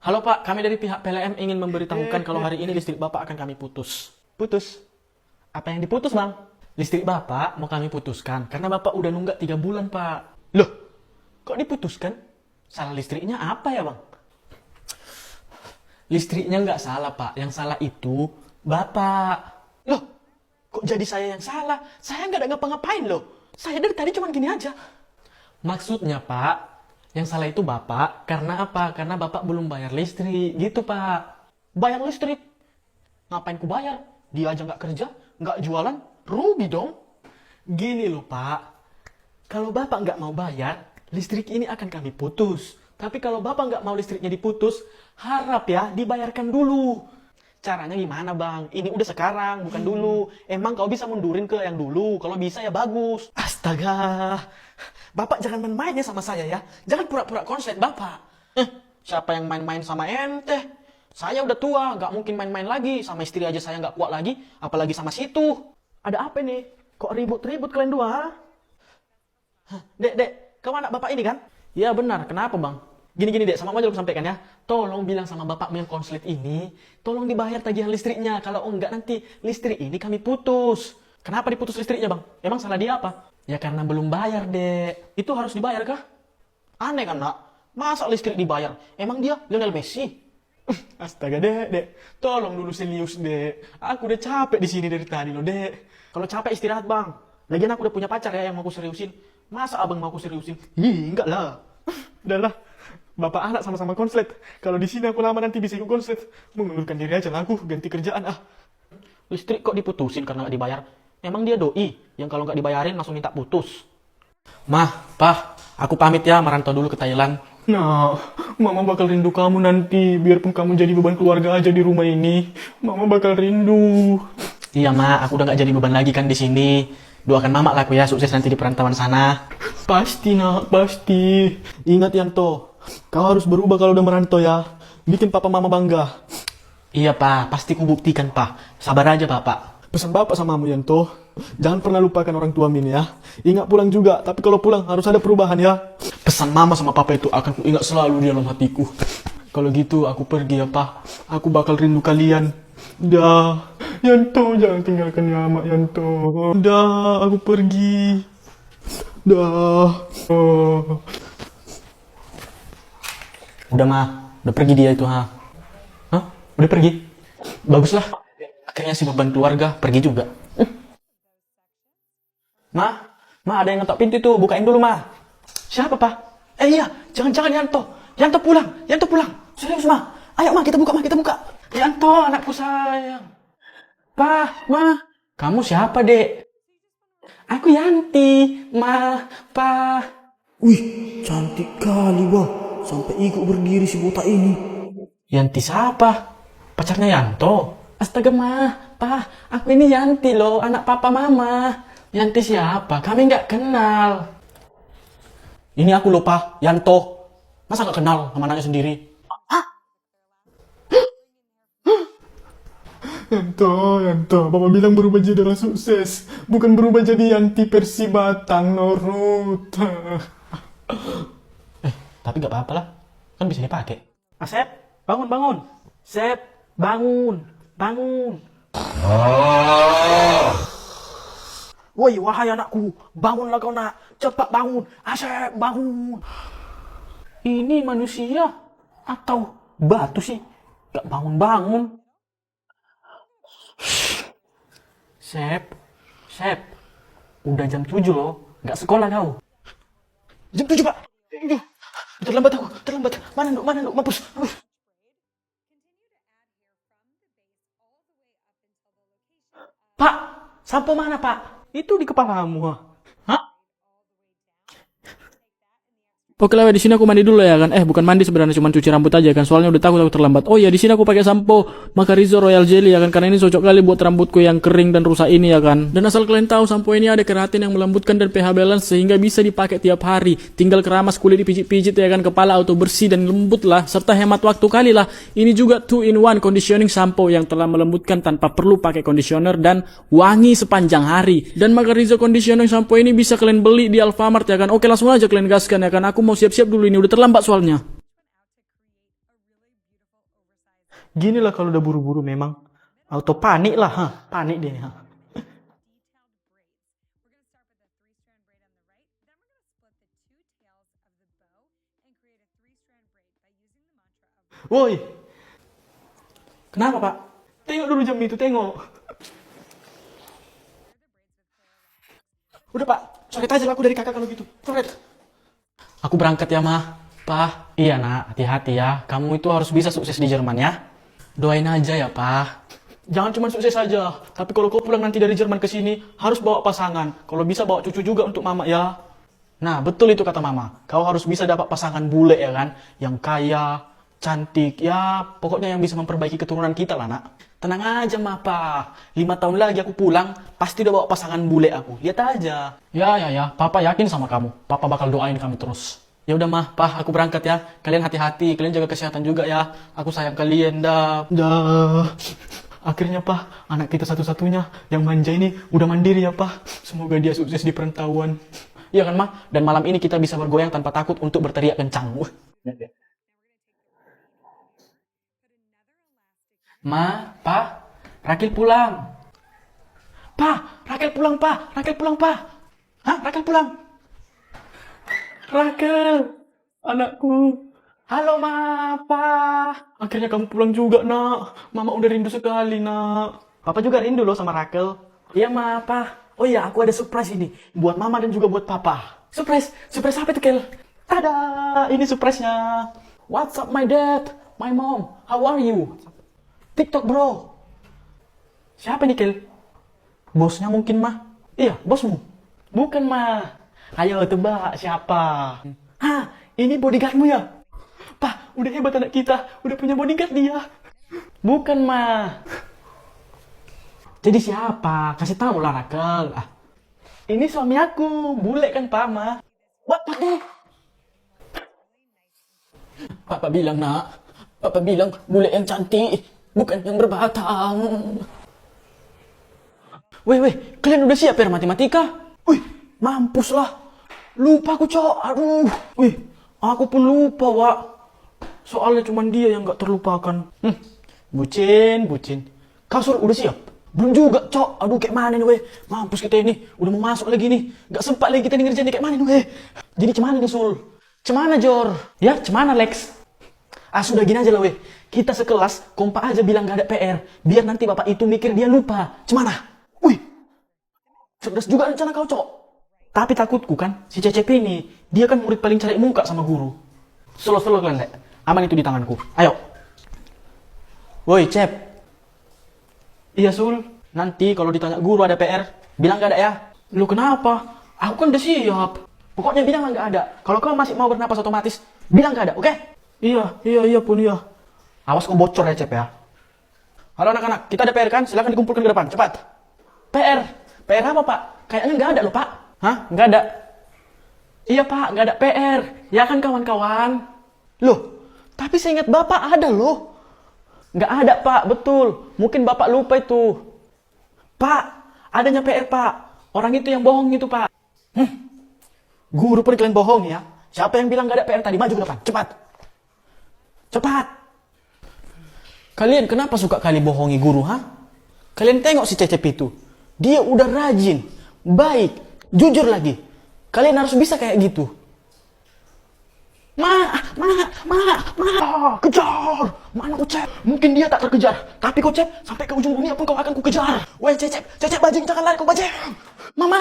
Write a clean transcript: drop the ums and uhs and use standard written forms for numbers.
Halo Pak, kami dari pihak PLN ingin memberitahukan kalau hari ini listrik Bapak akan kami putus. Putus? Apa yang diputus, Bang? Listrik Bapak mau kami putuskan karena Bapak udah nunggak 3 bulan, Pak. Loh, kok diputuskan? Salah listriknya apa ya, Bang? Listriknya nggak salah, Pak. Yang salah itu Bapak. Loh, kok jadi saya yang salah? Saya nggak ada ngapa-ngapain loh. Saya dari tadi cuma gini aja. Maksudnya, Pak, yang salah itu Bapak karena apa? Karena Bapak belum bayar listrik, gitu, Pak. Bayar listrik? Ngapain ku bayar? Dia aja nggak kerja, nggak jualan, rugi dong. Gini loh, Pak. Kalau Bapak nggak mau bayar, listrik ini akan kami putus. Tapi kalau Bapak nggak mau listriknya diputus, harap ya dibayarkan dulu. Caranya gimana, Bang? Ini udah sekarang, bukan dulu. Emang kau bisa mundurin ke yang dulu? Kalau bisa ya bagus. Astaga, Bapak jangan main-mainnya sama saya ya. Jangan pura-pura konslet, Bapak. Siapa yang main-main sama ente? Saya udah tua, nggak mungkin main-main lagi. Sama istri aja saya nggak kuat lagi, apalagi sama situ. Ada apa nih? Kok ribut-ribut kalian dua? Dek, kamu anak bapak ini kan? Ya benar, kenapa Bang? Gini-gini Dek, sama aja aku sampaikan ya. Tolong bilang sama bapakmu yang konslet ini, tolong dibayar tagihan listriknya. Kalau enggak nanti listrik ini kami putus. Kenapa diputus listriknya, Bang? Emang salah dia apa? Ya karena belum bayar, Dek. Itu harus dibayar kah? Aneh kan, Nak? Masa listrik dibayar? Emang dia Lionel Messi? Astaga, Dek. Tolong dulu serius, Dek. Aku udah capek di sini dari tadi loh, Dek. Kalau capek istirahat, Bang. Lagian aku udah punya pacar ya yang mau aku seriusin. Masa abang mau aku seriusin? Ih, enggak lah. Udahlah. Bapak anak sama-sama konslet. Kalau di sini aku lama nanti bisa ikut konslet. Mengundurkan diri aja lah aku, ganti kerjaan ah. Listrik kok diputusin karena nggak dibayar? Emang dia doi yang kalau nggak dibayarin langsung minta putus? Mah, Pah, aku pamit ya merantau dulu ke Thailand. Nah, Mama bakal rindu kamu nanti. Biarpun kamu jadi beban keluarga aja di rumah ini, Mama bakal rindu. Iya, Ma, aku udah nggak jadi beban lagi kan di sini. Doakan Mama lah aku ya, sukses nanti di perantauan sana. Pasti, Nak, pasti. Ingat, Yanto, kau harus berubah kalau udah merantau ya. Bikin Papa Mama bangga. Iya, Pak, pasti ku buktikan, Pak. Sabar aja, Bapak. Pesan Bapak sama kamu, Yanto. Jangan pernah lupakan orang tua Min ya. Ingat pulang juga, tapi kalau pulang harus ada perubahan ya. Pesan Mama sama Papa itu akan ku ingat selalu di dalam hatiku. Kalau gitu aku pergi ya, Pak. Aku bakal rindu kalian. Dah, Yanto, jangan tinggalkan Mama, Yanto. Dah, aku pergi. Dah. Oh. Udah, Ma. Udah pergi dia itu, ha. Hah? Udah pergi? Baguslah. Akhirnya si beban keluarga pergi juga. Ma, ada yang ngetok pintu tuh. Bukain dulu, Ma. Siapa, Pak? Iya, jangan-jangan Yanto. Yanto pulang. Serius, Ma. Ayo, Ma, kita buka, Ma, kita buka. Yanto, anakku sayang. Pa, Ma. Kamu siapa, Dek? Aku Yanti, Ma, Pa. Wih, cantik kali wah. Sampai ikut berdiri si botak ini. Yanti siapa? Pacarnya Yanto? Astaga, Ma, Pa. Aku ini Yanti loh, anak Papa Mama. Yanti siapa? Kami nggak kenal. Ini aku lupa, Yanto. Masa nggak kenal sama anaknya sendiri? Yanto, Papa bilang berubah jadi orang sukses. Bukan berubah jadi Yanti versi Batang Norut. Tapi nggak apa-apa lah. Kan bisa dipakai. Asep, bangun. Sep, bangun. Woi, wahai anakku, bangunlah kau nak. Cepat bangun. Asep, bangun. Ini manusia atau batu sih? Gak bangun-bangun. Sep, udah jam 7 loh, gak sekolah kau. Jam 7, Pak. Terlambat aku. Mana nduk, mampus. Pak, sampo mana, Pak? Itu di kepalamu. Hah? Oke lah, di sini aku mandi dulu ya kan. Bukan mandi sebenarnya, cuma cuci rambut aja kan. Soalnya udah takut aku terlambat. Oh ya, di sini aku pakai sampo Macarizo Royal Jelly ya kan, karena ini cocok kali buat rambutku yang kering dan rusak ini ya kan. Dan asal kalian tahu, sampo ini ada keratin yang melembutkan dan pH balance sehingga bisa dipakai tiap hari. Tinggal keramas kulit dipijit-pijit ya kan, kepala auto bersih dan lembut lah, serta hemat waktu kali lah. Ini juga 2-in-1 conditioning sampo yang telah melembutkan tanpa perlu pakai conditioner dan wangi sepanjang hari. Dan Macarizo conditioning sampo ini bisa kalian beli di Alfamart ya kan. Oke, langsung aja kalian gaskan ya kan. Aku mau siap-siap dulu, ini udah terlambat soalnya. Gini lah kalau udah buru-buru memang. Auto panik lah, ha. Panik dia. Ha. Woi, Kenapa, Pak? tengok dulu jam itu, tengok. Udah, Pak. Coret aja laku dari kakak kalau gitu. Coret. Aku berangkat ya, Ma. Pa. Iya, Nak. Hati-hati ya. Kamu itu harus bisa sukses di Jerman ya. Doain aja ya, Pa. Jangan cuma sukses saja, tapi kalau kau pulang nanti dari Jerman ke sini, harus bawa pasangan. Kalau bisa bawa cucu juga untuk mama ya. Nah, betul itu kata Mama. Kau harus bisa dapat pasangan bule ya kan. Yang kaya, cantik. Ya, pokoknya yang bisa memperbaiki keturunan kita lah, Nak. Tenang aja, Ma, Pa. 5 tahun lagi aku pulang, pasti udah bawa pasangan bule aku. Lihat aja. Ya. Papa yakin sama kamu. Papa bakal doain kamu terus. Ya udah, Ma, Pa, aku berangkat ya. Kalian hati-hati, kalian jaga kesehatan juga ya. Aku sayang kalian, dah. Dah. Akhirnya, Pak, anak kita satu-satunya yang manja ini udah mandiri ya, Pak. Semoga dia sukses di perantauan. Iya kan, Ma? Dan malam ini kita bisa bergoyang tanpa takut untuk berteriak kencang. Ma, Pa, Rakil pulang. Pa, Rakil pulang, Pa. Rakil pulang, Pa. Hah? Rakil pulang. Rakel, anakku. Halo, Ma, Pa. Akhirnya kamu pulang juga, nak. Mama udah rindu sekali, nak. Papa juga rindu loh sama Rakel. Iya, Ma, Pa. Oh iya, aku ada surprise ini. Buat Mama dan juga buat Papa. Surprise? Surprise apa itu, Kel? Tada! Ini surprise-nya. What's up, my dad? My mom? How are you? TikTok, bro. Siapa nih, Kel? Bosnya mungkin, Ma. Iya, bosmu. Bukan, Ma. Ayo tebak siapa? Hah, ini bodyguardmu ya? Pa, udah hebat anak kita. Udah punya bodyguard dia. Bukan, Ma. Jadi siapa? Kasih tahu lah, Rakel. Ah. Ini suami aku. Bule kan, Pa, Ma. What the? Papa bilang, Nak. Papa bilang bule yang cantik, bukan yang berbatang. Weh, kalian udah siap ya matematika? Wih, mampus lah. Lupa aku, Cok. Aduh. Wih, aku pun lupa, Wak. Soalnya cuma dia yang gak terlupakan. Bucin. Kasur udah siap? Belum juga, Cok. Aduh, kayak mana nih, weh. Mampus kita ini. Udah mau masuk lagi nih. Gak sempat lagi kita nih ngerjain kayak mana nih, weh. Jadi cemana nih, Sul? Cemana, Jor? Ya, cemana, Lex? Ah, sudah gini aja lah, weh. Kita sekelas, kompak aja bilang gak ada PR. Biar nanti bapak itu mikir dia lupa. Cemana? Wih. Cerdas juga rencana kau, Cok. Tapi takutku kan, si Cecep ini, dia kan murid paling cari muka sama guru. Selo-selo kalian, Lek. Aman itu di tanganku. Ayo. Woi, Cep. Iya, Sul. Nanti kalau ditanya guru ada PR, bilang gak ada ya. Lu kenapa? Aku kan udah siap. Pokoknya bilang gak ada. Kalau kau masih mau bernapas otomatis, bilang gak ada, oke? Iya pun iya. Awas kau bocor ya, Cep ya. Halo anak-anak, kita ada PR kan? Silahkan dikumpulkan ke depan, cepat. PR? PR apa, Pak? Kayaknya nggak ada loh, Pak. Hah? Nggak ada? Iya, Pak, nggak ada PR. Ya kan, kawan-kawan? Loh, tapi saya ingat Bapak ada loh. Nggak ada, Pak, betul. Mungkin Bapak lupa itu. Pak, adanya PR, Pak. Orang itu yang bohong itu, Pak. Guru pun kalian bohong ya. Siapa yang bilang nggak ada PR tadi? Maju ke depan, cepat. Cepat. Kalian kenapa suka kali bohongi guru, ha? Kalian tengok si Cecep itu. Dia udah rajin, baik, jujur lagi. Kalian harus bisa kayak gitu. Kejar! Mana Kocep? Mungkin dia tak terkejar. Tapi Kocep, sampai ke ujung dunia pun kau akan kukejar. Weh Cecep bajing, jangan lari kau bajing. Mama!